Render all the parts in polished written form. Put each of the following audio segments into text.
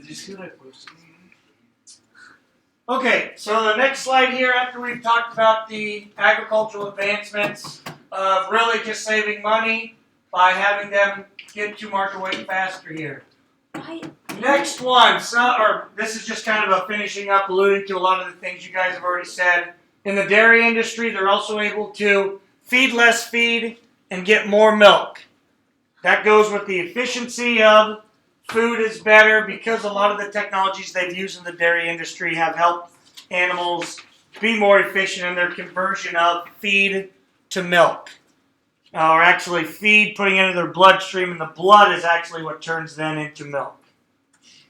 you see what I posted? Okay, so the next slide here, after we've talked about the agricultural advancements of really just saving money by having them get to market weight faster here. Next one, this is just kind of a finishing up, alluding to a lot of the things you guys have already said. In the dairy industry, they're also able to feed less feed and get more milk. That goes with the efficiency of food is better because a lot of the technologies they've used in the dairy industry have helped animals be more efficient in their conversion of feed to milk. Or actually feed putting into their bloodstream, and the blood is actually what turns then into milk.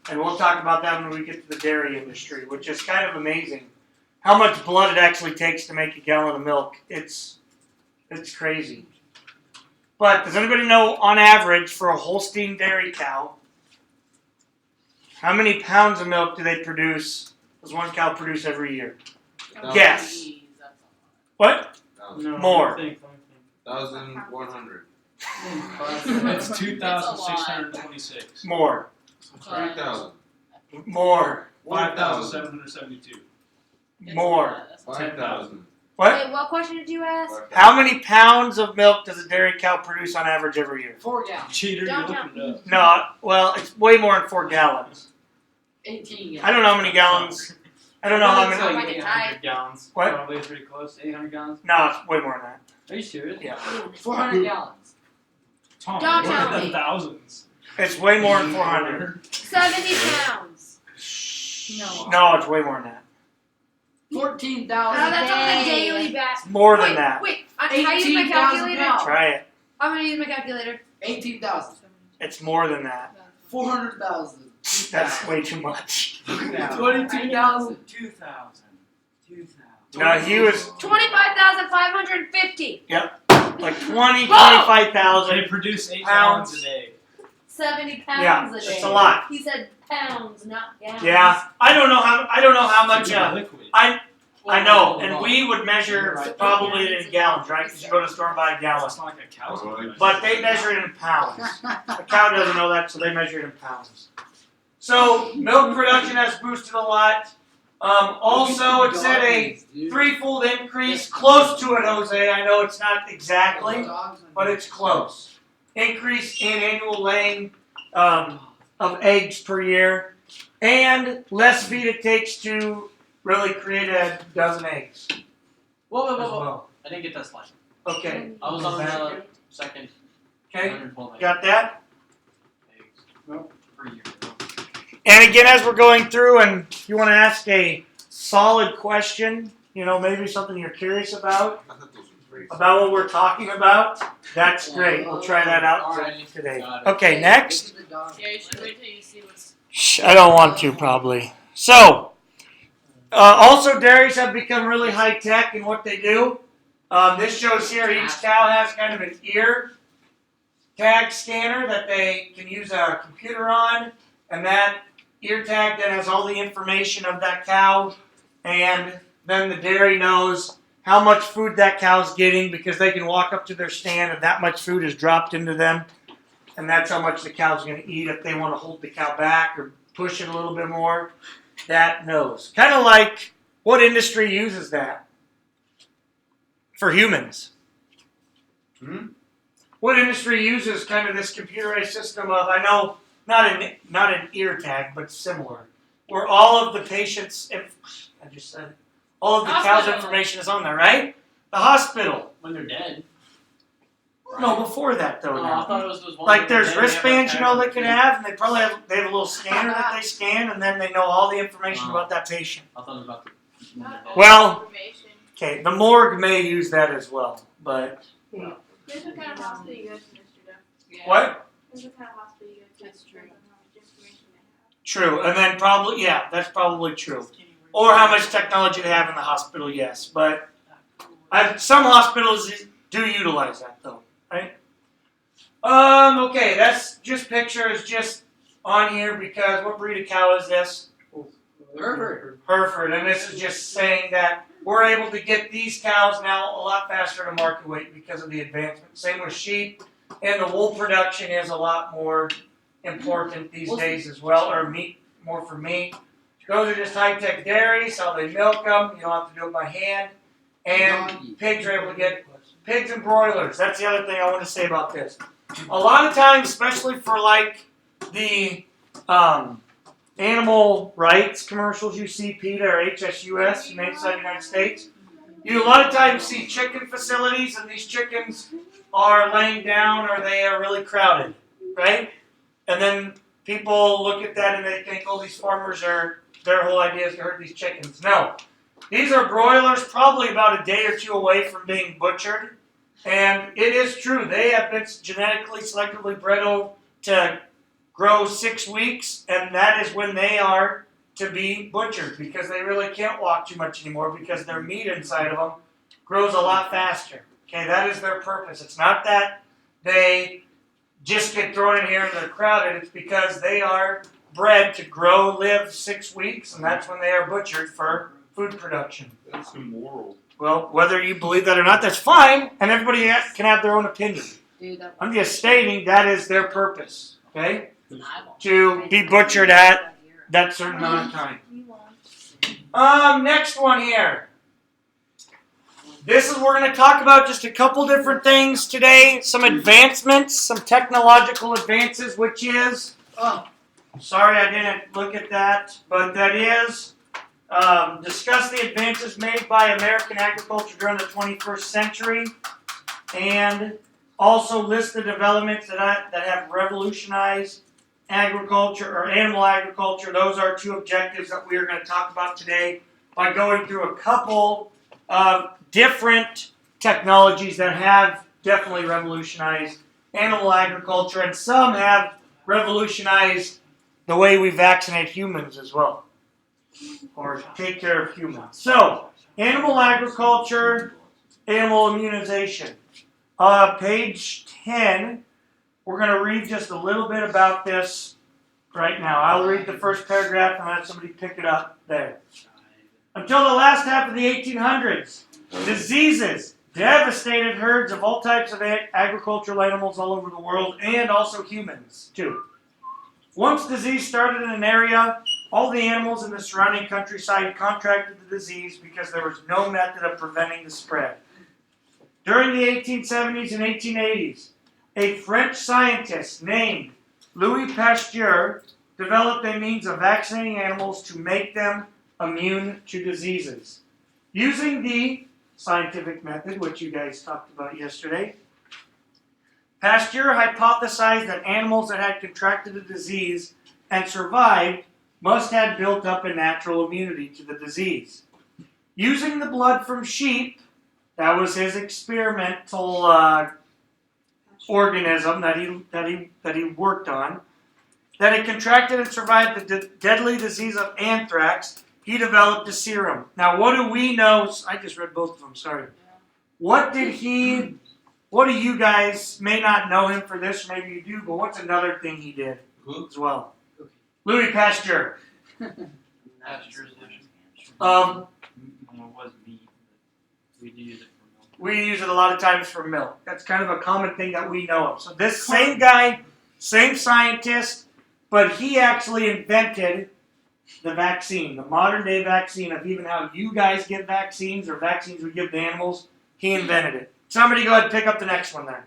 And we'll talk about that when we get to the dairy industry, which is kind of amazing. How much blood it actually takes to make a gallon of milk. It's crazy. But does anybody know, on average, for a Holstein dairy cow, how many pounds of milk do they produce? Does one cow produce every year? Guess. What? No, More. 1,100. That's 2,626. More. 3,000. More. 5,772. More. 5,000. What? Wait, what question did you ask? How many pounds of milk does a dairy cow produce on average every year? 4 gallons. Cheater, you're Don't looking it up. No, well, it's way more than 4 gallons. 18 gallons. I don't know how many gallons. I don't know how It's many. like Like a 800 gallons. What? Probably pretty close. 800 gallons. No, it's way more than that. Are you serious? Yeah. 400 gallons. Tom, Don't look tell at me. the thousands. It's way more than 400. 70 pounds. No, it's way more than that. 14,000. No, that's on the Dang. daily basis. It's more than that. Wait, can I use my 18,000 calculator? pounds. Try it. I'm gonna use my calculator. 18,000. It's more than that. 400,000. That's way too much. 22,000. 2,000. 2,000. No, he was 25,550. like 25,000. They produce 8 Pounds. gallons a day. 70 pounds Yeah, a day. it's a lot. He said pounds, not gallons. Yeah, I don't know how much. Liquid. I know, and we would measure probably in gallons, right? Because you go to the store and buy a gallon. It's not like a cow's But they measure it in pounds. A cow doesn't know that, so they measure it in pounds. So milk production has boosted a lot. Also, it said a threefold increase, close to it, Jose. I know it's not exactly, but it's close. Increase in annual laying of eggs per year, and less feed it takes to really create a dozen eggs Whoa, as well. I didn't get that slide. Okay, I was on the second. okay, 112 eggs. got that? Per year. And again, as we're going through, and if you want to ask a solid question, maybe something you're curious about what we're talking about, that's great. We'll try that out today. Okay, next. Yeah, you should wait till you see what's. Shh, I don't want to, probably. So, also dairies have become really high tech in what they do. This shows here each cow has kind of an ear tag scanner that they can use a computer on, and that ear tag then has all the information of that cow, and then the dairy knows how much food that cow's getting because they can walk up to their stand and that much food is dropped into them, and that's how much the cow's going to eat. If they want to hold the cow back or push it a little bit more, that knows. Kind of like, what industry uses that for humans? What industry uses kind of this computerized system of, I know, not an ear tag, but similar, where all of the patient's, I just said it, all of the cow's information is on there, right? The hospital. When they're dead. No, before that though. Oh, now. I thought it was those ones. Like that were there's dead, wristbands, they they have can have, and they probably they have a little scanner that they scan, and then they know all the information about that patient. I thought it was about the. Well, okay, the morgue may use that as well, but Here's what kind of hospital you go to, Mr. Duff. what? Here's what kind of hospital you go to. That's true. Depends on how much information they have. True, and then probably, yeah, that's probably true. Or how much technology they have in the hospital, yes, but some hospitals do utilize that though, right? Okay, that's just pictures just on here because what breed of cow is this? Hereford, and this is just saying that we're able to get these cows now a lot faster to market weight because of the advancement. Same with sheep, and the wool production is a lot more important these days as well, or meat more for meat. Those are just high-tech dairies, how they milk them, you don't have to do it by hand. And Doggy. pigs are able to get, pigs and broilers, that's the other thing I want to say about this. A lot of times, especially for like the animal rights commercials you see, PETA or HSUS, Humane Society of the United States, you a lot of times see chicken facilities and these chickens are laying down or they are really crowded, right? And then people look at that and they think, oh, these farmers are, their whole idea is to herd these chickens. No. These are broilers probably about a day or two away from being butchered. And it is true, they have been genetically selectively bred to grow 6 weeks, and that is when they are to be butchered because they really can't walk too much anymore because their meat inside of them grows a lot faster. Okay, that is their purpose. It's not that they just get thrown in here and they're crowded. It's because they are bred to grow, live 6 weeks, and that's when they are butchered for food production. That's immoral. Well, whether you believe that or not, that's fine, and everybody can have their own opinion. Dude, that I'm just stating that is their purpose, okay? eyeball. To be butchered at that certain amount of time. Next one here. This is, we're going to talk about just a couple different things today. Some advancements, some technological advances, which is, sorry I didn't look at that, but that is, discuss the advances made by American agriculture during the 21st century, and also list the developments that have revolutionized agriculture or animal agriculture. Those are two objectives that we are going to talk about today by going through a couple of different technologies that have definitely revolutionized animal agriculture, and some have revolutionized the way we vaccinate humans as well, or take care of humans. So, animal agriculture, animal immunization. Page 10, we're going to read just a little bit about this right now. I'll read the first paragraph and have somebody pick it up there. Until the last half of the 1800s, diseases devastated herds of all types of agricultural animals all over the world, and also humans, too. Once disease started in an area, all the animals in the surrounding countryside contracted the disease because there was no method of preventing the spread. During the 1870s and 1880s, a French scientist named Louis Pasteur developed a means of vaccinating animals to make them immune to diseases. Using the scientific method, which you guys talked about yesterday, Pasteur hypothesized that animals that had contracted a disease and survived must have built up a natural immunity to the disease. Using the blood from sheep, that was his experimental organism that he worked on, that had contracted and survived the deadly disease of anthrax. He developed a serum. Now, what do we know? I just read both of them, sorry. What do you guys, may not know him for this, maybe you do, but what's another thing he did as well? Louis Pasteur. Pasteur's edition. It was meat, but we do use it for milk. We use it a lot of times for milk. That's kind of a common thing that we know of. So this same guy, same scientist, but he actually invented the vaccine, the modern day vaccine of even how you guys give vaccines or vaccines we give to animals. He invented it. Somebody go ahead and pick up the next one then.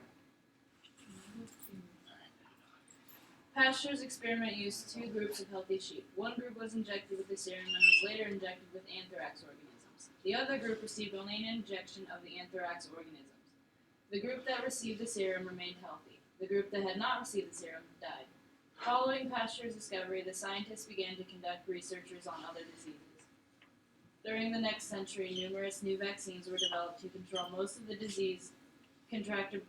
Pasteur's experiment used two groups of healthy sheep. One group was injected with the serum and was later injected with anthrax organisms. The other group received only an injection of the anthrax organisms. The group that received the serum remained healthy. The group that had not received the serum died. Following Pasteur's discovery, the scientists began to conduct researches on other diseases. During the next century, numerous new vaccines were developed to control most of the disease contracted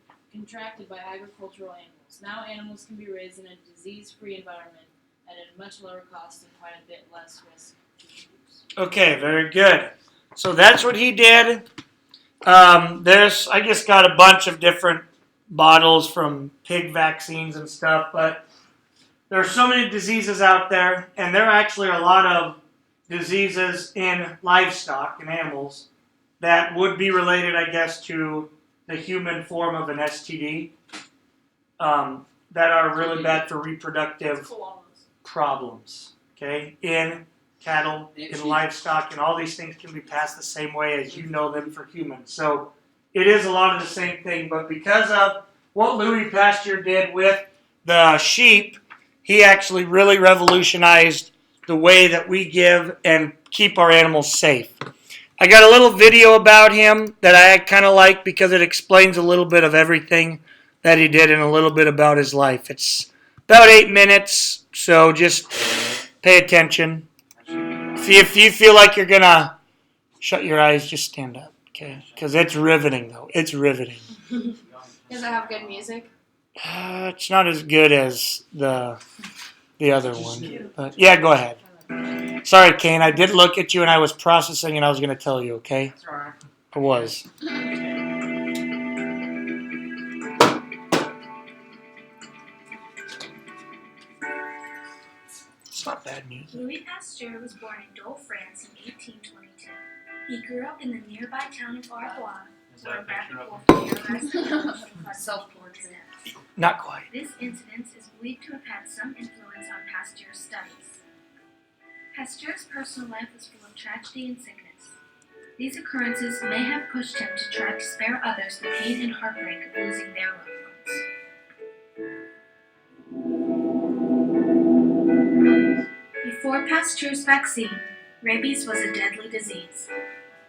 by agricultural animals. Now animals can be raised in a disease-free environment at a much lower cost and quite a bit less risk to use. Okay, very good. So that's what he did. I just got a bunch of different bottles from pig vaccines and stuff, but there are so many diseases out there, and there actually are a lot of diseases in livestock and animals that would be related, I guess, to the human form of an STD that are really bad for reproductive problems. okay, in cattle, in livestock, and all these things can be passed the same way as you know them for humans. So it is a lot of the same thing, but because of what Louis Pasteur did with the sheep, he actually really revolutionized the way that we give and keep our animals safe. I got a little video about him that I kind of like because it explains a little bit of everything that he did and a little bit about his life. It's about 8 minutes, so just pay attention. If you feel like you're going to shut your eyes, just stand up, okay? Because it's riveting, though. It's riveting. Does it have good music? It's not as good as the other one. But yeah, go ahead. Sorry, Kane. I did look at you and I was processing and I was going to tell you, okay? That's alright. I was. It's not bad music. Louis Pasteur was born in Dole, France in 1822. He grew up in the nearby town of Arbois, Is that where a a picture rapid of wolf terrorized the village and caused Self-portrait. deaths. Not quite. This incident is believed to have had some influence on Pasteur's studies. Pasteur's personal life was full of tragedy and sickness. These occurrences may have pushed him to try to spare others the pain and heartbreak of losing their loved ones. Before Pasteur's vaccine, rabies was a deadly disease.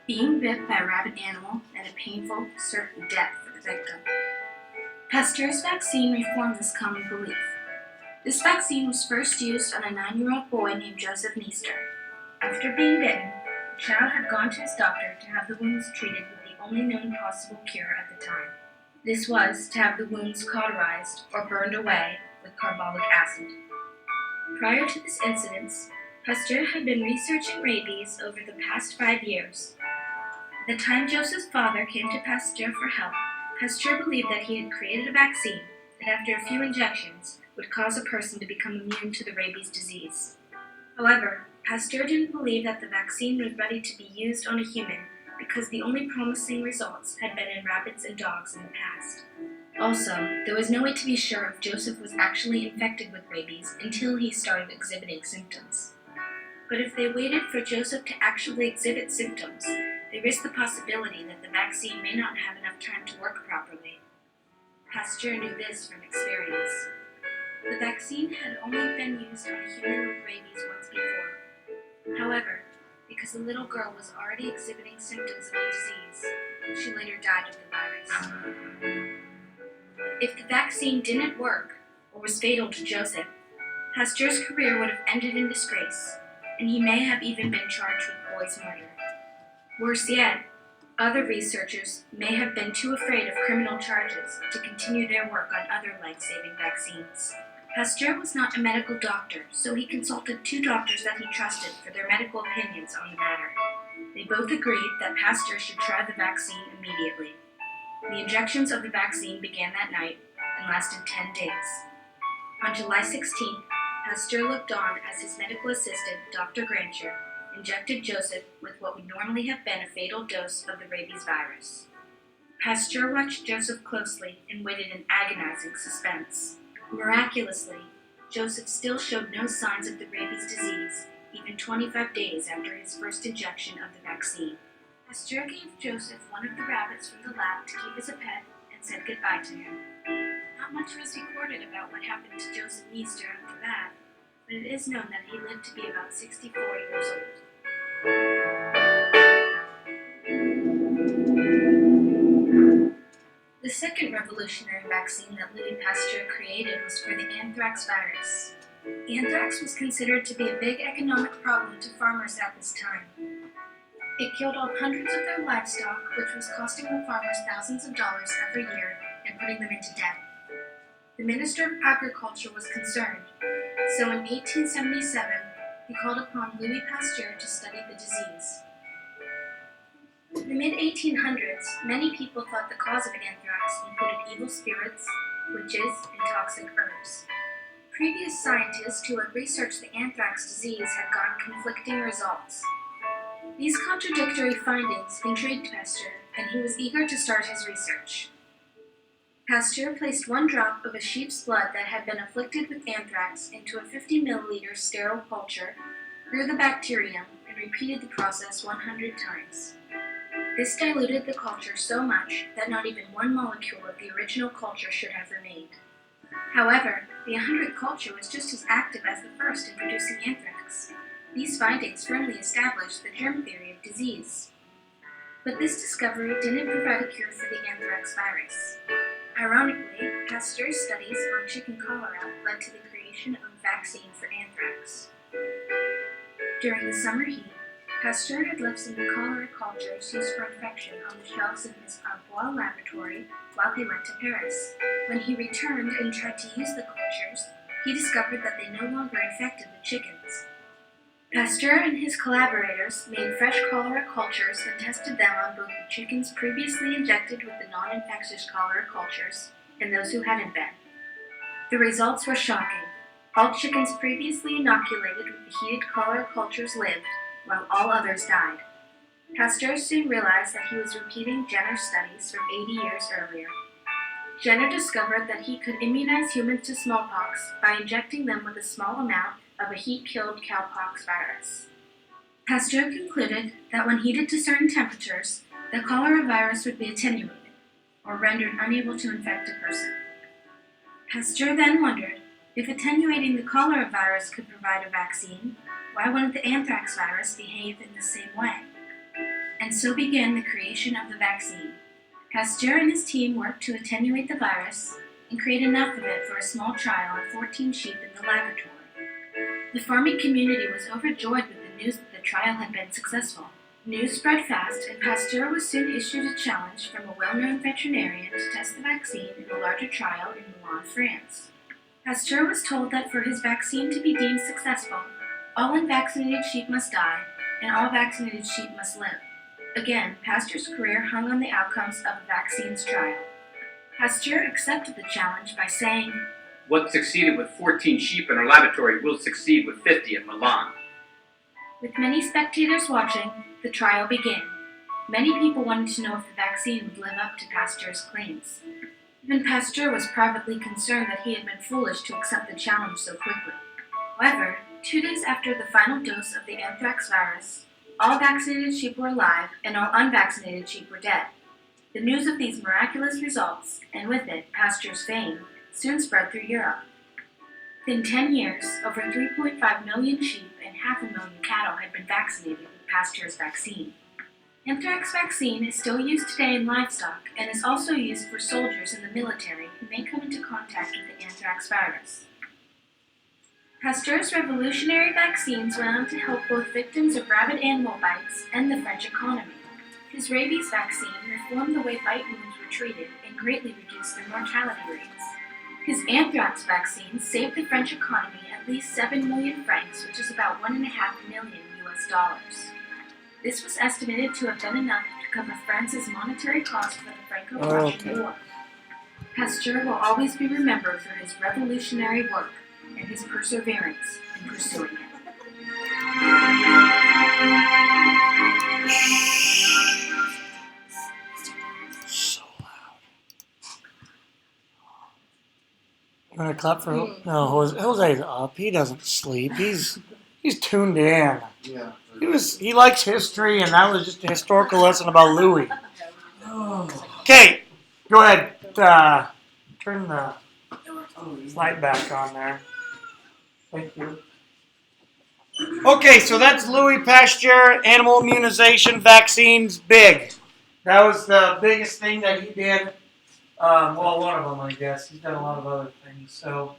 Being bit by a rabid animal meant a painful, certain death for the victim. Pasteur's vaccine reformed this common belief. This vaccine was first used on a 9-year-old boy named Joseph Meester. After being bitten, the child had gone to his doctor to have the wounds treated with the only known possible cure at the time. This was to have the wounds cauterized or burned away with carbolic acid. Prior to this incident, Pasteur had been researching rabies over the past 5 years. At the time Joseph's father came to Pasteur for help, Pasteur believed that he had created a vaccine that after a few injections would cause a person to become immune to the rabies disease. However, Pasteur didn't believe that the vaccine was ready to be used on a human because the only promising results had been in rabbits and dogs in the past. Also, there was no way to be sure if Joseph was actually infected with rabies until he started exhibiting symptoms. But if they waited for Joseph to actually exhibit symptoms, they risked the possibility that the vaccine may not have enough time to work properly. Pasteur knew this from experience. The vaccine had only been used on a human with rabies once before. However, because the little girl was already exhibiting symptoms of the disease, she later died of the virus. If the vaccine didn't work, or was fatal to Joseph, Pasteur's career would have ended in disgrace, and he may have even been charged with boy's murder. Worse yet, other researchers may have been too afraid of criminal charges to continue their work on other life-saving vaccines. Pasteur was not a medical doctor, so he consulted 2 doctors that he trusted for their medical opinions on the matter. They both agreed that Pasteur should try the vaccine immediately. The injections of the vaccine began that night and lasted 10 days. On July 16th, Pasteur looked on as his medical assistant, Dr. Grancher, injected Joseph with what would normally have been a fatal dose of the rabies virus. Pasteur watched Joseph closely and waited in agonizing suspense. Miraculously, Joseph still showed no signs of the rabies disease, even 25 days after his first injection of the vaccine. Pasteur gave Joseph one of the rabbits from the lab to keep as a pet and said goodbye to him. Not much was recorded about what happened to Joseph Meester after that, but it is known that he lived to be about 64 years old. The second revolutionary vaccine that Louis Pasteur created was for the anthrax virus. Anthrax was considered to be a big economic problem to farmers at this time. It killed off hundreds of their livestock, which was costing the farmers thousands of dollars every year and putting them into debt. The Minister of Agriculture was concerned, so in 1877 he called upon Louis Pasteur to study the disease. In the mid-1800s, many people thought the cause of anthrax included evil spirits, witches, and toxic herbs. Previous scientists who had researched the anthrax disease had gotten conflicting results. These contradictory findings intrigued Pasteur, and he was eager to start his research. Pasteur placed 1 drop of a sheep's blood that had been afflicted with anthrax into a 50 milliliter sterile culture, grew the bacterium, and repeated the process 100 times. This diluted the culture so much that not even 1 molecule of the original culture should have remained. However, the 100th culture was just as active as the first in producing anthrax. These findings firmly established the germ theory of disease. But this discovery didn't provide a cure for the anthrax virus. Ironically, Pasteur's studies on chicken cholera led to the creation of a vaccine for anthrax. During the summer heat, Pasteur had left some cholera cultures used for infection on the shelves in his Arbois laboratory while he went to Paris. When he returned and tried to use the cultures, he discovered that they no longer infected the chickens. Pasteur and his collaborators made fresh cholera cultures and tested them on both the chickens previously injected with the non-infectious cholera cultures and those who hadn't been. The results were shocking. All chickens previously inoculated with the heated cholera cultures lived, while all others died. Pasteur soon realized that he was repeating Jenner's studies from 80 years earlier. Jenner discovered that he could immunize humans to smallpox by injecting them with a small amount of a heat-killed cowpox virus. Pasteur concluded that when heated to certain temperatures, the cholera virus would be attenuated, or rendered unable to infect a person. Pasteur then wondered, if attenuating the cholera virus could provide a vaccine, why wouldn't the anthrax virus behave in the same way? And so began the creation of the vaccine. Pasteur and his team worked to attenuate the virus and create enough of it for a small trial of 14 sheep in the laboratory. The farming community was overjoyed with the news that the trial had been successful. News spread fast, and Pasteur was soon issued a challenge from a well-known veterinarian to test the vaccine in a larger trial in Milan, France. Pasteur was told that for his vaccine to be deemed successful, all unvaccinated sheep must die, and all vaccinated sheep must live. Again, Pasteur's career hung on the outcomes of the vaccine's trial. Pasteur accepted the challenge by saying, "What succeeded with 14 sheep in our laboratory will succeed with 50 at Milan." With many spectators watching, the trial began. Many people wanted to know if the vaccine would live up to Pasteur's claims. Even Pasteur was privately concerned that he had been foolish to accept the challenge so quickly. However, 2 days after the final dose of the anthrax virus, all vaccinated sheep were alive and all unvaccinated sheep were dead. The news of these miraculous results, and with it Pasteur's fame, soon spread through Europe. Within 10 years, over 3.5 million sheep and 500,000 cattle had been vaccinated with Pasteur's vaccine. Anthrax vaccine is still used today in livestock and is also used for soldiers in the military who may come into contact with the anthrax virus. Pasteur's revolutionary vaccines went on to help both victims of rabid animal bites and the French economy. His rabies vaccine reformed the way bite wounds were treated and greatly reduced their mortality rates. His anthrax vaccine saved the French economy at least 7 million francs, which is about $1.5 million US. This was estimated to have been enough to cover France's monetary costs for the Franco-Prussian War. Pasteur will always be remembered for his revolutionary work and his perseverance in pursuing it. So loud. I'm gonna clap for no. Jose's up. He doesn't sleep. He's tuned in. Yeah. He likes history, and that was just a historical lesson about Louis. Okay, go ahead. Turn the light back on there. Thank you. Okay, so that's Louis Pasteur, animal immunization vaccines, big. That was the biggest thing that he did. Well, one of them, I guess. He's done a lot of other things. So,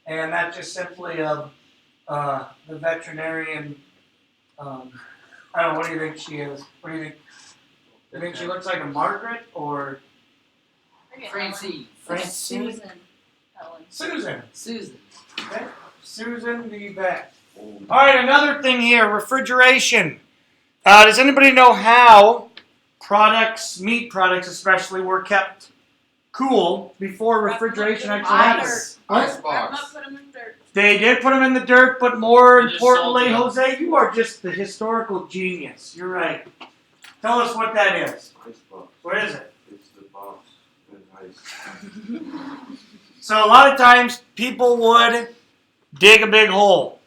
and that's just simply the veterinarian. I don't know. What do you think she is? What do you think? Do you think she looks like a Margaret or Francine. Francine? Susan. Helen. Susan. Susan. Okay. Susan the vet. All right, another thing here, refrigeration. Does anybody know how products, meat products especially, were kept cool before refrigeration actually happened? Ice I'm box. not putting them in dirt. They did put them in the dirt, but more They just importantly, salted Jose, you are just the historical genius. You're right. Tell us what that is. Ice box. What is it? It's the box that Nice. So a lot of times people would dig a big hole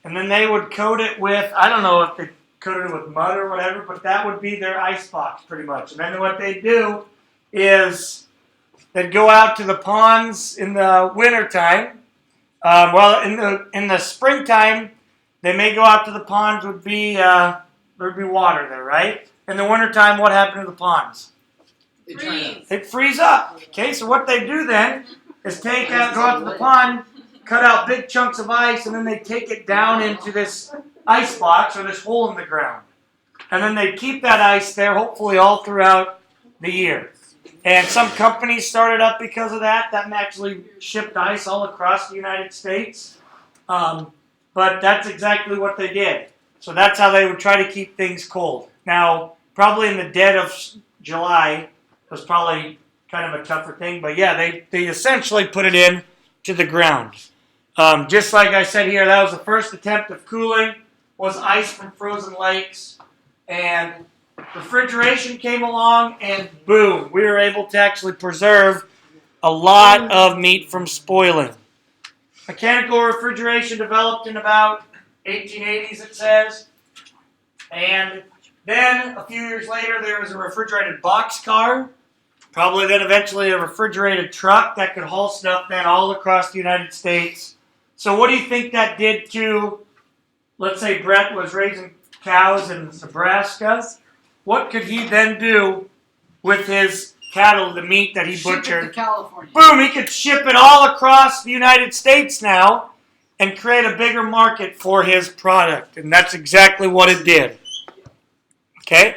and then they would coat it with, I don't know if they coated it with mud or whatever, but that would be their ice box pretty much. And then what they'd do is they'd go out to the ponds in the wintertime. In the springtime, they may go out to the ponds, there'd be water there, right? In the wintertime, what happened to the ponds? Freeze. They'd freeze up. Okay, so what they do then is go out to the pond, cut out big chunks of ice, and then they take it down into this ice box or this hole in the ground. And then they keep that ice there, hopefully all throughout the year. And some companies started up because of that actually shipped ice all across the United States. But that's exactly what they did. So that's how they would try to keep things cold. Now, probably in the dead of July was probably kind of a tougher thing. But yeah, they essentially put it in to the ground. Just like I said here, that was the first attempt of cooling, was ice from frozen lakes. And refrigeration came along, and boom, we were able to actually preserve a lot of meat from spoiling. Mechanical refrigeration developed in about 1880s, it says. And then, a few years later, there was a refrigerated boxcar. Probably then eventually a refrigerated truck that could haul stuff then all across the United States. So what do you think that did to, let's say Brett was raising cows in Nebraska. What could he then do with his cattle, the meat that he Ship it butchered? to California. Boom, he could ship it all across the United States now and create a bigger market for his product. And that's exactly what it did. Okay?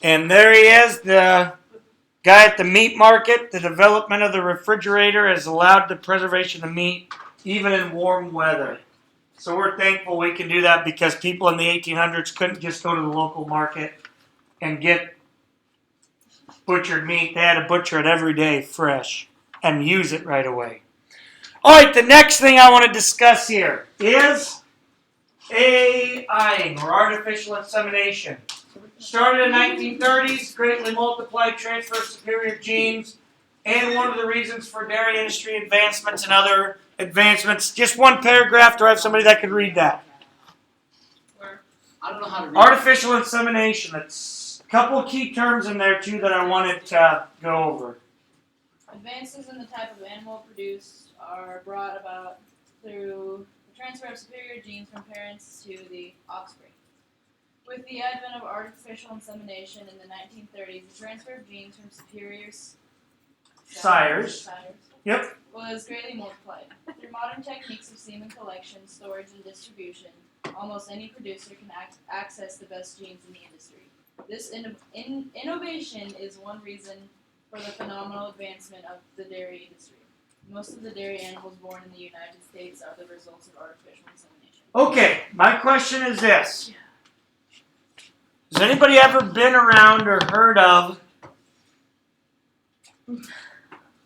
And there he is, the guy at the meat market. The development of the refrigerator has allowed the preservation of meat even in warm weather. So we're thankful we can do that because people in the 1800s couldn't just go to the local market and get butchered meat. They had to butcher it every day fresh and use it right away. All right, the next thing I want to discuss here is AIing, or artificial insemination. Started in the 1930s, greatly multiplied transfer of superior genes, and one of the reasons for dairy industry advancements and other advancements. Just one paragraph. Do I have somebody that could read that? I don't know how to read Artificial insemination. It's a couple of key terms in there, too, that I wanted to go over. Advances in the type of animal produced are brought about through the transfer of superior genes from parents to the offspring. With the advent of artificial insemination in the 1930s, the transfer of genes from superior Sires. Yep. was greatly multiplied. Through modern techniques of semen collection, storage, and distribution, almost any producer can access the best genes in the industry. This innovation is one reason for the phenomenal advancement of the dairy industry. Most of the dairy animals born in the United States are the results of artificial insemination. Okay, my question is this. Has anybody ever been around or heard of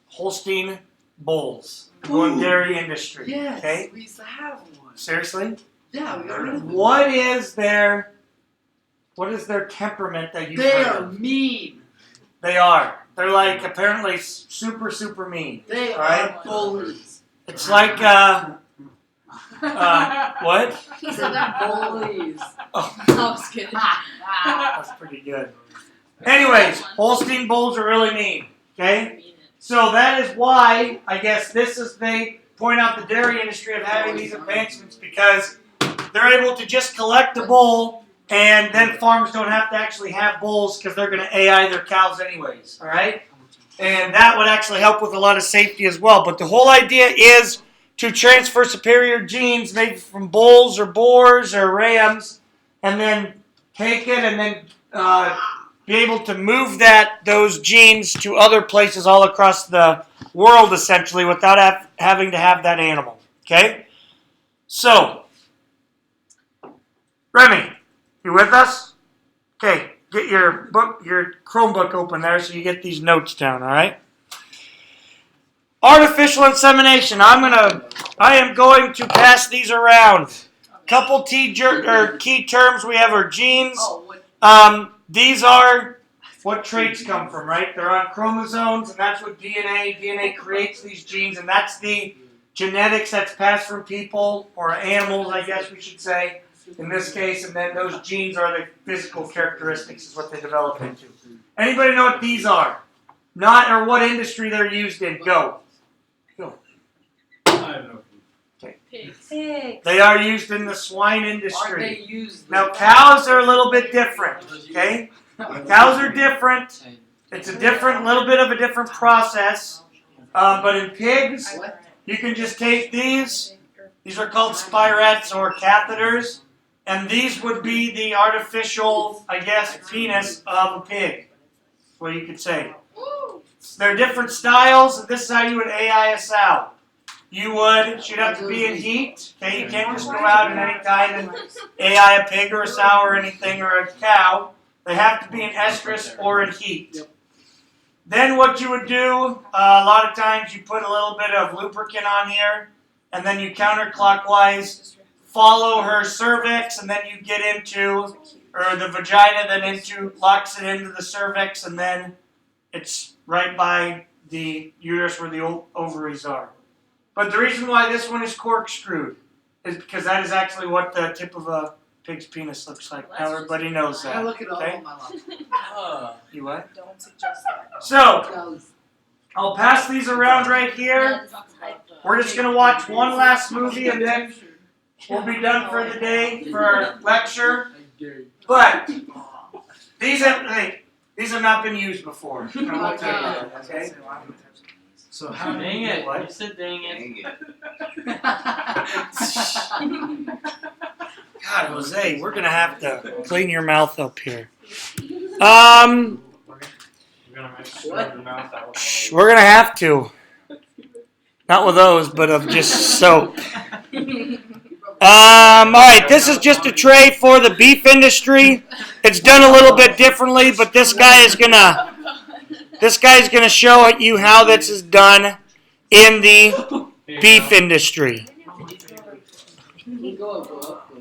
Holstein bulls? Going dairy industry. Yes, Okay? we used to have one. Seriously? Yeah, we got rid of them. What is their temperament that you They heard are of? mean. They are. They're like apparently super, super mean. They Right. are bullies. It's like, what? He said that. Bullies. That was good. That's pretty good. Anyways, Holstein bulls are really mean. Okay? So that is why, I guess they point out the dairy industry of having these advancements because they're able to just collect a bull and then farms don't have to actually have bulls because they're going to AI their cows anyways. All right? And that would actually help with a lot of safety as well. But the whole idea is to transfer superior genes maybe from bulls or boars or rams and then take it and then be able to move those genes to other places all across the world essentially without having to have that animal. Okay? So, Remy, you with us? Okay, get your Chromebook open there so you get these notes down, all right? Artificial insemination. I am going to pass these around. Couple key terms we have are genes. Oh, what? These are what traits come from, right? They're on chromosomes, and that's what DNA creates these genes, and that's the genetics that's passed from people, or animals, I guess we should say, in this case, and then those genes are the physical characteristics is what they develop into. Anybody know what these are? Not, or what industry they're used in? Go. I have no clue. Pigs. They are used in the swine Are industry. they used? Now, cows are a little bit different, okay? Cows are different. It's a little bit of a different process. But in pigs, What? you can just take these. These are called spirettes or catheters. And these would be the artificial, I guess, penis of a pig. That's what you could say. There are different styles. This is how you would AI a sow. She'd have to be in heat. Okay, you can't just go out at any time and AI a pig or a sow or anything or a cow. They have to be in estrus or in heat. Then what you would do, a lot of times you put a little bit of lubricant on here, and then you counterclockwise follow her cervix, and then you get into, or the vagina, then locks it into the cervix, and then it's right by the uterus where the ovaries are. But the reason why this one is corkscrewed is because that is actually what the tip of a pig's penis looks like. Now everybody knows I that. look it up Okay? on my life. You what? Don't suggest that. So, I'll pass these around right here. We're just going to watch one last movie and then we'll be done for the day for our lecture. But these have not been used before. I will tell you that, okay? So how do Dang you it. What? You said dang it. God, Jose, we're going to have to clean your mouth up here. We're gonna make sure the mouth out. We're going to have to. Not with those, but of just soap. Alright, this is just a tray for the beef industry. It's done a little bit differently, but this guy is gonna show you how this is done in the beef industry. Go up.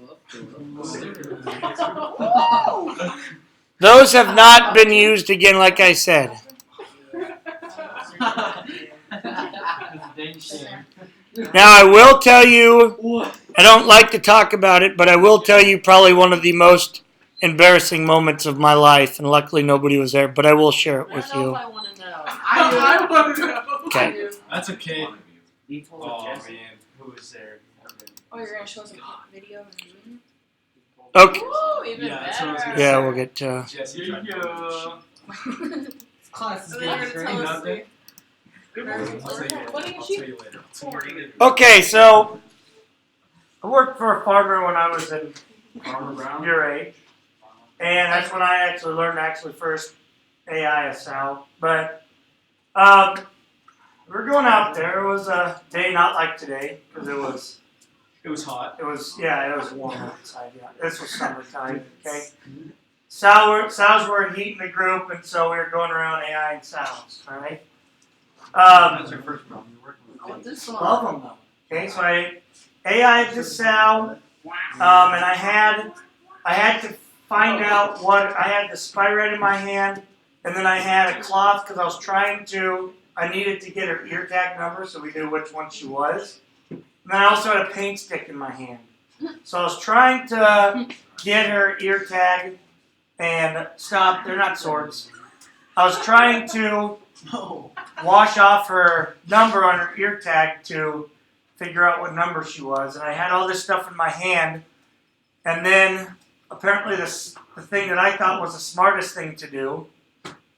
Those have not been used again, like I said. Dang shame. Now, I will tell you, I don't like to talk about it, but I will tell you probably one of the most embarrassing moments of my life, and luckily nobody was there, but I will share it with you. I want to know. I want to know. Okay. That's okay. Oh man, who was there? Oh, you're gonna show us a video of you doing Okay. Ooh, even Yeah, that's what I was better. gonna Yeah, we'll get Jesse Here you tried to go. it? Class is So then you're getting gonna tell us nothing. What did I'll she- tell you later. Okay, so I worked for a farmer when I was in Farmer Brown. your age, and that's when I actually learned first AI a sow. But we were going out there. It was a day not like today because it was hot. it was warm outside. Yeah, this was summertime. Okay, sows were in heat in the group, and so we were going around AI and sows. All right. That's your first problem. You're working with I want pigs. this one. Love them though. Okay, so I AI'd the sow, and I had to find out what I had the spirette in my hand, and then I had a cloth because I needed to get her ear tag number so we knew which one she was. And then I also had a paint stick in my hand. So I was trying to get her ear tag and stop. They're not swords. I was trying to wash off her number on her ear tag to figure out what number she was. And I had all this stuff in my hand. And then apparently the thing that I thought was the smartest thing to do,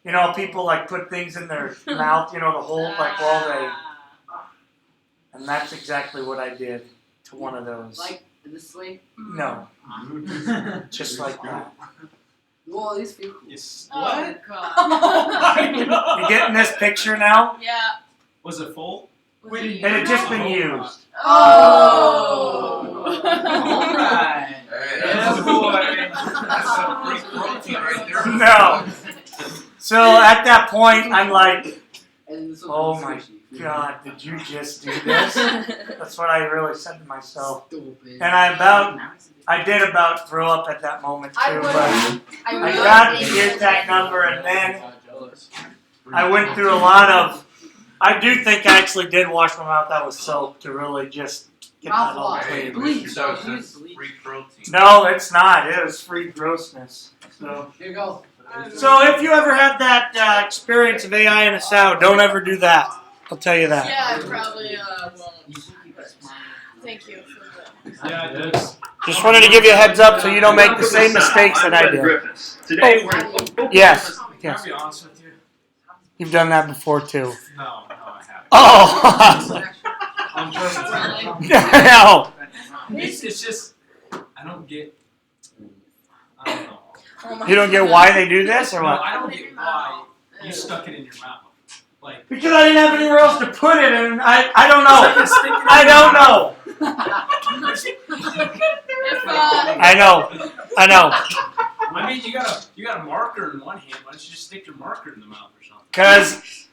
you know, people like put things in their mouth, you know, to hold like while they, and that's exactly what I did to one of those. Like this way. No, just like that. Well, these people. Yes. Oh, What? God. Oh my god. You getting this picture now? Yeah. Was it full? Was It had just been used. Oh. Alright. Hey, Yeah, that's boy. that's some free protein right there. No. So at that point, I'm like, And this Oh one my squishy. God, did you just do this? That's what I really said to myself. Stupid. And I did about throw up at that moment too, I but I I really got the did. contact number and then I went through a lot of. I do think I actually did wash my mouth out with soap to really just get that all Mouthwash. clean. Bleach. So Use it's bleach. free protein. No, it's not. It was free grossness. So, Here you go. if you ever had that experience of AI in a sow, don't ever do that. I'll tell you that. Yeah, I probably won't. Thank you for the. Yeah, it is. Just wanted to give you a heads up so you don't make the same mistakes that I did. Today Oh. we're Yes, Can I yes. be honest with you? You've done that before too. No, I haven't. Oh! On purpose. No. It's just, I don't get, I don't know. Oh my You don't get why they do this or No, what? I don't get why you stuck it in your mouth. Like, Because I didn't have anywhere else to put it, and I don't It's like know. a stick in I your don't mouth. know. If I know. I mean, you got a marker in one hand. Why don't you just stick your marker in the mouth or something? Because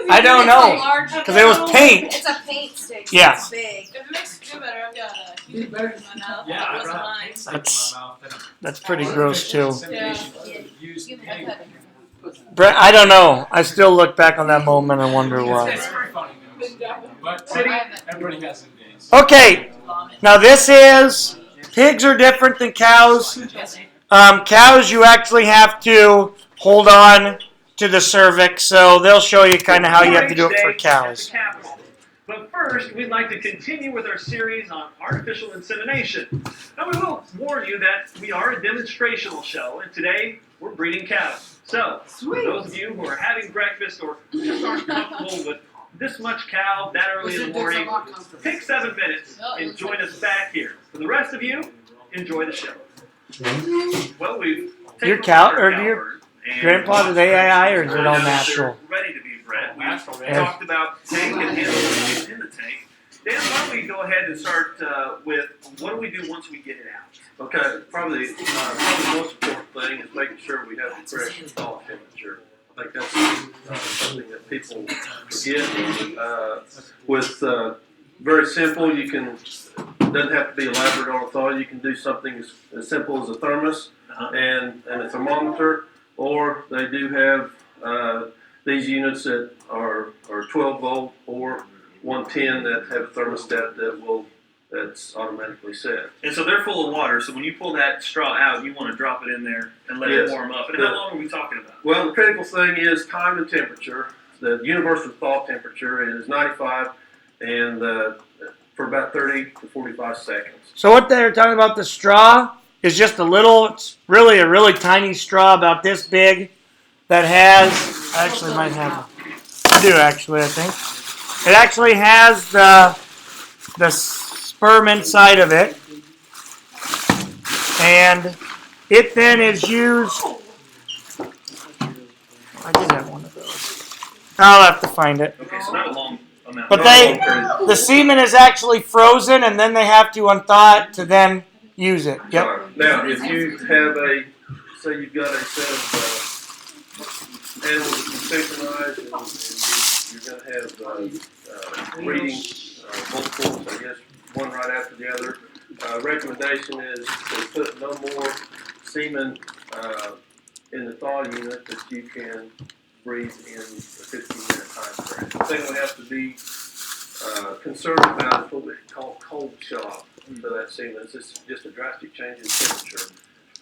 I don't know. Because it was paint. It's a paint stick. So Yeah. It's big. If it makes you feel better, I've got a It's better. in my mouth. Yeah, That I'd wasn't rather mine. paint stuff That's- in my mouth than a That's pretty gross too. insemination used Give me paint. that. Brett, I don't know. I still look back on that moment and wonder why. It's pretty funny, but everybody has some days. Okay, now this is pigs are different than cows. Cows, you actually have to hold on to the cervix, so they'll show you kind of how you have to do it for cows. But first, we'd like to continue with our series on artificial insemination. Now, we will warn you that we are a demonstrational show, and today we're breeding cows. So, for those of you who are having breakfast or just aren't comfortable with this much cow that early in the morning, take 7 minutes and join us back here. For the rest of you, enjoy the show. Well, we've taken Your a cow- look at our or do your herd, and grandpa, do they AI or is it all natural? Ready to be bred. We Yeah. talked about tank and animals in the tank. Dan, why don't we go ahead and start with what do we do once we get it out? Okay, probably the most important thing is making sure we have the correct install temperature. I think that's something that people forget. Very simple, you can, doesn't have to be elaborate on a thaw. You can do something as simple as a thermos and a thermometer, or they do have these units that are 12 volt or 110 that have a thermostat that's automatically set. And so they're full of water, so when you pull that straw out, you want to drop it in there and let Yes. it warm up. And how long are we talking about? Well, the critical thing is time and temperature. The universal thaw temperature is 95 and for about 30 to 45 seconds. So what they're talking about, the straw is just it's really a really tiny straw about this big that has, I actually might have, I do actually, I think. It actually has the sperm inside of it, and it then is used, I did have one of those. I'll have to find it. Okay, so not a long amount. But the semen is actually frozen, and then they have to unthaw it to then use it. Yep. Now, if you have say you've got a set of animals that can synchronize, and you're going to have breeding multiples, I guess, one right after the other. Recommendation is to put no more semen in the thaw unit that you can breed in a 15-minute time frame. The thing we have to be concerned about is what we call cold shock to that semen. It's just a drastic change in temperature,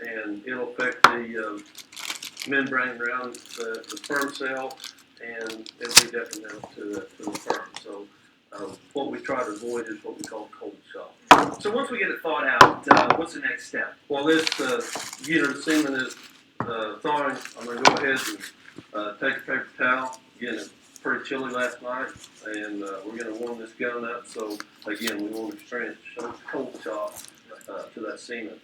and it'll affect the membrane around the sperm cell, and it'll be detrimental to the sperm. So what we try to avoid is what we call cold shock. So once we get it thawed out, what's the next step? While this unit of semen is thawing, I'm going to go ahead and take a paper towel. Again, it's pretty chilly last night, and we're going to warm this gun up. So again, we won't experience cold shock to that semen.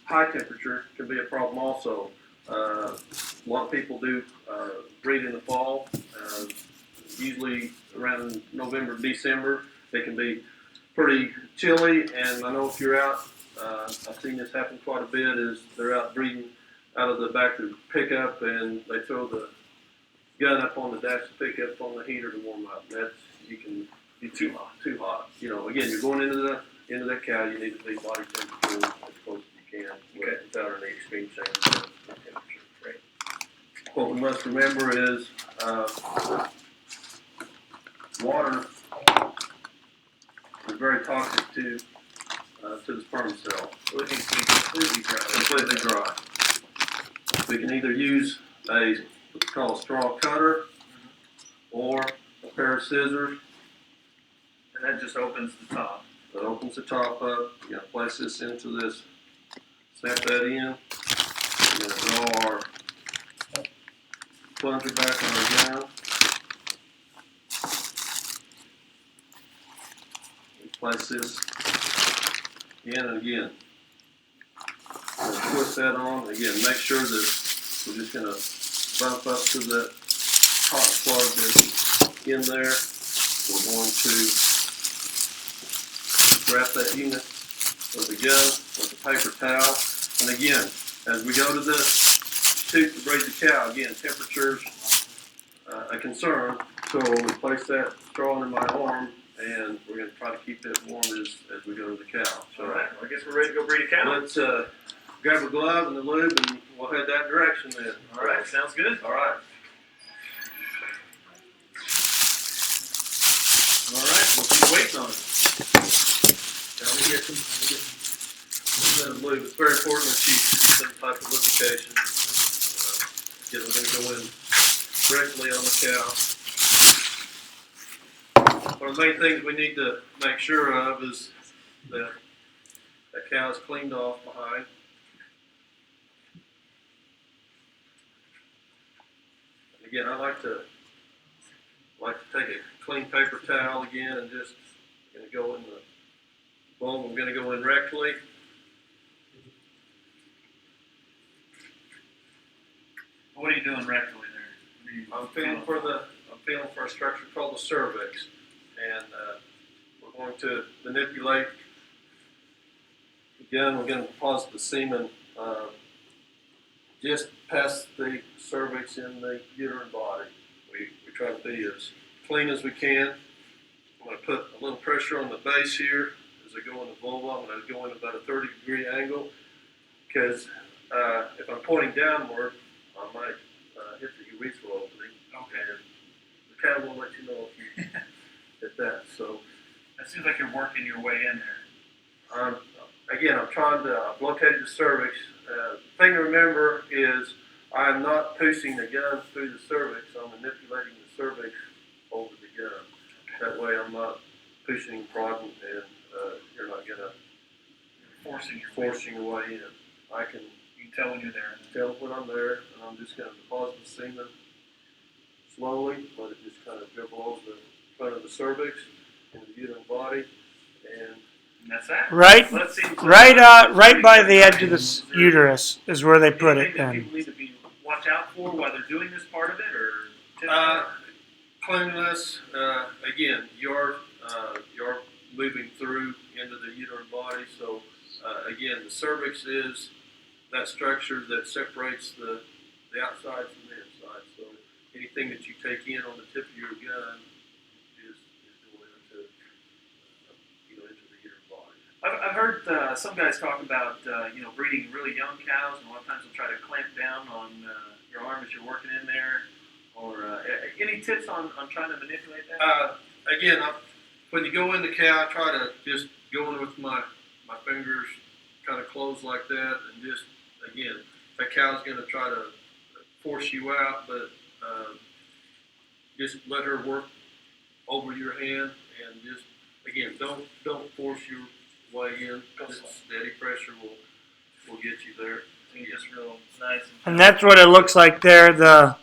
High temperature can be a problem also. A lot of people do breed in the fall, usually around November, December. It can be pretty chilly, and I know if you're out, I've seen this happen quite a bit, is they're out breeding out of the back of the pickup, and they throw the gun up on the dash to pick up on the heater to warm up. That's, you can be too hot. You know, again, you're going into that cow, you need to be body temperature as close as you can without any extreme change in temperature. Great. What we must remember is water is very toxic to the sperm cell. So it needs to be completely dry. Completely dry. We can either use what's called a straw cutter or a pair of scissors. And that just opens the top. That opens the top up. We're going to place this into this, snap that in. We're going to draw our plunger back on our gun. We place this in and again. We'll twist that on. Again, make sure that we're just going to bump up to the hot plug that's in there. We're going to wrap that unit with the gun, with the paper towel. And again, as we go to the chute to braid the cow, again, temperature's a concern. So we place that straw under my arm, and we're going to try to keep it warm as we go to the cow. So, All right, well, I guess we're ready to go breed a cow. let's grab a glove and the lube, and we'll head that direction then. All right, sounds good. All right. All right, we'll keep waiting on it. Now we get some bit of lube. It's very important that you use some type of lubrication. Again, we're going to go in directly on the cow. One of the main things we need to make sure of is that that cow is cleaned off behind. And again, I like to take a clean paper towel again and just going to go in the bowl. I'm going to go in rectally. What are you doing rectally there? I'm feeling for a structure called the cervix, and we're going to manipulate. Again, we're going to deposit the semen just past the cervix in the uterine body. We try to be as clean as we can. I'm going to put a little pressure on the base here as I go in the vulva. I'm going to go in about a 30-degree angle, because if I'm pointing downward, I might hit the urethral opening. Okay. And the cow will let you know if you hit that. So It seems like you're working your way in there. Again, I've located the cervix. The thing to remember is I'm not pushing the gun through the cervix. I'm manipulating the cervix over the gun. That way I'm not pushing and prodding, and you're not going to forcing your way in. You can tell when you're there. Tell when I'm there, and I'm just going to deposit the semen slowly, let it just kind of dribble over the front of the cervix and the uterine body, and that's that. Right, Well, that seems right by the edge of the uterus is where they put it. Anything that Then people need to watch out for while they're doing this part of it, or tips? cleanliness. Again, you're moving through into the uterine body, so again, the cervix is that structure that separates the outside from the inside. So anything that you take in on the tip of your gun is going into into the uterine body. I've heard some guys talk about breeding really young cows, and a lot of times they'll try to clamp down on your arm as you're working in there. Or any tips on trying to manipulate that? Again, when you go in the cow, I try to just go in with my fingers kind of closed like that, and just again, that cow's going to try to force you out, but just let her work over your hand, and just again, don't force your way in. Just steady pressure will get you there. Just real nice. and that's what it looks like there.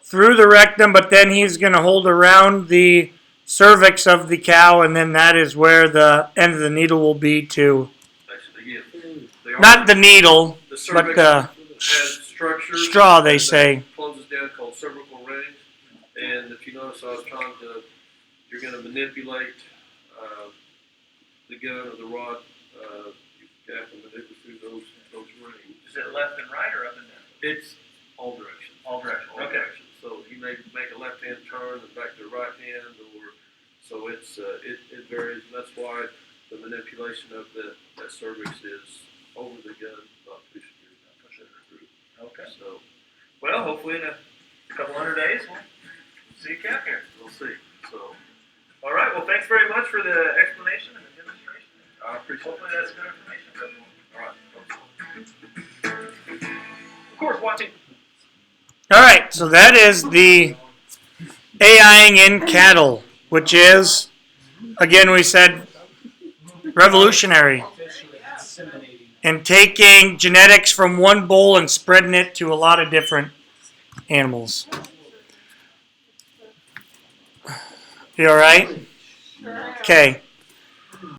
Through the rectum, but then he's going to hold around the cervix of the cow, and then that is where the end of the needle will be to. Again, Not the needle, the but cervix the has structures. straw, they that say. Closes down called cervical rings, and if you notice, you're going to manipulate the gun or the rod. You have to manipulate through those rings. Is it left and right or up and down? It's all directions. All directions. All Okay. directions. so you may make a left-hand turn and back to the right hand, or so it varies. And that's why the manipulation of that cervix is over the gun, not pushing it through. Okay. So Well, hopefully in a couple hundred days we'll see a calf here. we'll see. So All right. Well, thanks very much for the explanation and the demonstration. I appreciate Hopefully it. that's good information. All right. Of course, watching. All right, so that is the AIing in cattle, which is, again, we said revolutionary Officially inseminating. in taking genetics from one bull and spreading it to a lot of different animals. You all right? Okay.